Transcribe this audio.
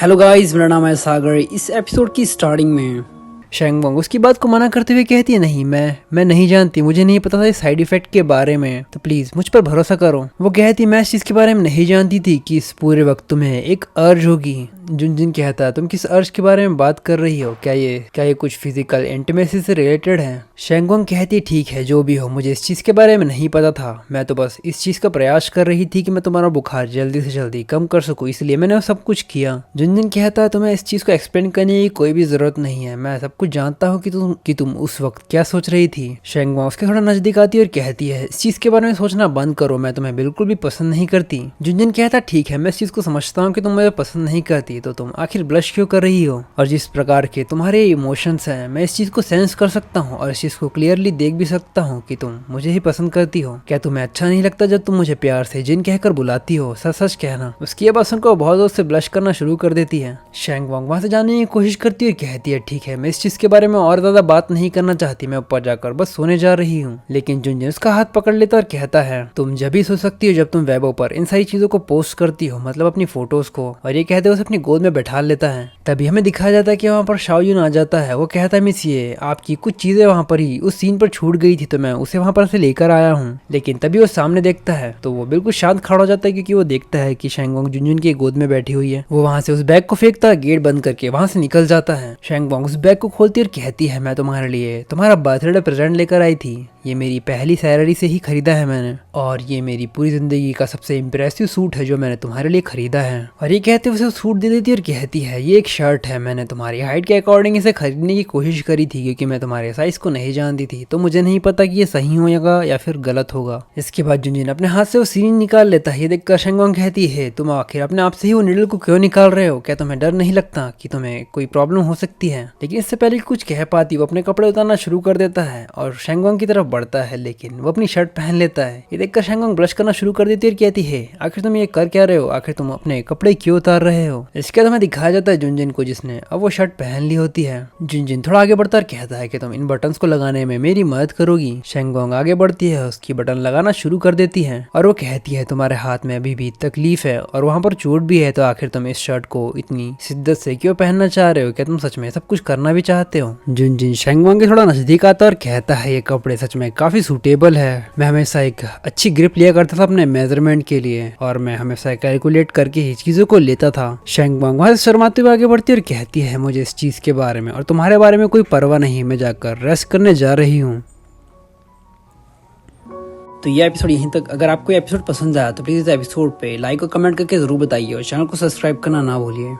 Hello guys, मेरा नाम है सागर। इस एपिसोड की स्टार्टिंग में शेंगवोंग उसकी बात को मना करते हुए कहती है, नहीं मैं नहीं जानती, मुझे नहीं पता था इस साइड इफेक्ट के बारे में, तो प्लीज मुझ पर भरोसा करो। वो कहती मैं इस चीज के बारे में नहीं जानती थी कि इस पूरे वक्त तुम्हें एक अर्ज होगी। जुनजुन कहता है तुम किस अर्ज के बारे में बात कर रही हो, क्या ये कुछ फिजिकल इंटीमेसी से रिलेटेड है? शेंगवोंग कहती है ठीक है जो भी हो, मुझे इस चीज के बारे में नहीं पता था, मैं तो बस इस चीज का प्रयास कर रही थी कि मैं तुम्हारा बुखार जल्दी से जल्दी कम कर सकूं, इसलिए मैंने वो सब कुछ किया। जुनजुन कहता है तुम्हें इस चीज को एक्सप्लेन करने की कोई भी जरूरत नहीं है, मैं सब कुछ जानता हूँ कि तुम उस वक्त क्या सोच रही थी। शेंगवोंग उसके थोड़ा नजदीक आती है और कहती है इस चीज के बारे में सोचना बंद करो, मैं तुम्हें बिल्कुल भी पसंद नहीं करती। जुनजुन कहता ठीक है मैं इस चीज को समझता हूँ कि तुम मुझे पसंद नहीं करती, तो तुम आखिर ब्लश क्यों कर रही हो? और जिस प्रकार के तुम्हारे इमोशंस हैं मैं इस चीज को सेंस कर सकता हूँ और इस चीज को क्लियरली देख भी सकता हूँ कि तुम मुझे ही पसंद करती हो। क्या तुम्हें अच्छा नहीं लगता जब तुम मुझे प्यार से जिन कहकर बुलाती हो? सच सच कहना। उसकी ये बात सुनकर बहुत जोर से ब्लश करना शुरू कर देती है। शेंगवोंग वहां से जाने की कोशिश करती है, कहती है ठीक है मैं इस चीज के बारे में और ज्यादा बात नहीं करना चाहती, मैं ऊपर जाकर बस सोने जा रही हूँ। लेकिन जुनजुन उसका हाथ पकड़ लेता और कहता है तुम जब भी सो सकती हो जब तुम वेबो पर इन सारी चीजों को पोस्ट करती हो, मतलब अपनी फोटोज को। और ये कहते हुए उसे अपनी गोद में बैठा लेता है। तभी हमें दिखाया जाता है कि वहाँ पर शाओयुन आ जाता है। वो कहता है मिस ये आपकी कुछ चीजें वहाँ पर ही उस सीन पर छूट गई थी, तो मैं उसे वहाँ पर से लेकर आया हूँ। लेकिन तभी वो सामने देखता है तो वो बिल्कुल शांत खड़ा हो जाता है, क्योंकि वो देखता है कि शेंगवोंग जुनजुन की गोद में बैठी हुई है। वो वहाँ से उस बैग को फेंकता है, गेट बंद करके वहाँ से निकल जाता है। शेंगवोंग उस बैग को खोलती और कहती है मैं तुम्हारे लिए तुम्हारा बर्थडे प्रेजेंट लेकर आई थी, ये मेरी पहली सैलरी से ही खरीदा है मैंने, और ये मेरी पूरी जिंदगी का सबसे इम्प्रेसिव सूट है जो मैंने तुम्हारे लिए खरीदा है। और ये कहते हुए उसे सूट दे देती है और कहती है ये एक शर्ट है, मैंने तुम्हारी हाइट के अकॉर्डिंग इसे खरीदने की कोशिश करी थी क्योंकि मैं तुम्हारे साइज को नहीं जानती थी, तो मुझे नहीं पता कि ये सही होगा या फिर गलत होगा। इसके बाद जुनजुन अपने हाथ से वो सीरीन निकाल लेता है। ये देखकर शेंगवोंग कहती है तुम आखिर अपने आप से ही वो नीडल को क्यों निकाल रहे हो? क्या तुम्हें डर नहीं लगता कि तुम्हें कोई प्रॉब्लम हो सकती है? लेकिन इससे पहले कुछ कह पाती वो अपने कपड़े उतारना शुरू कर देता है और शेंगवोंग की तरफ बढ़ता है, लेकिन वो अपनी शर्ट पहन लेता है। ये देखकर शेंगवोंग ब्लश करना शुरू कर देती है और कहती है आखिर तुम ये कर क्या रहे हो, आखिर तुम अपने कपड़े क्यों उतार रहे हो? इसके बाद हमें दिखाया जाता है जुनजुन को जिसने अब वो शर्ट पहन ली होती है। जुनजुन थोड़ा आगे बढ़ता और कहता है कि तुम इन बटन्स को लगाने में मेरी मदद करोगी। शेंगवोंग आगे बढ़ती है, उसकी बटन लगाना शुरू कर देती है और वो कहती है तुम्हारे हाथ में अभी भी तकलीफ है और वहाँ पर चोट भी है, तो आखिर तुम इस शर्ट को इतनी शिद्दत से क्यों पहनना चाह रहे हो? क्या तुम सच में सब कुछ करना भी चाहते हो? जुनजुन शेंगवोंग के थोड़ा नजदीक आता और कहता है ये कपड़े सच में काफी सूटेबल है, मैं हमेशा एक अच्छी ग्रिप लिया करता था अपने मेजरमेंट के लिए और मैं हमेशा कैलकुलेट करके ही चीजों को लेता था। शेंगवोंग वहां से शर्माते हुए आगे बढ़ती और कहती है मुझे इस चीज के बारे में और तुम्हारे बारे में कोई परवाह नहीं, मैं जाकर रेस्ट करने जा रही हूँ। तो ये एपिसोड यहीं तक। अगर आपको एपिसोड पसंद आया तो प्लीज इस एपिसोड पे लाइक और कमेंट करके जरूर बताइए और चैनल को सब्सक्राइब करना ना भूलिए।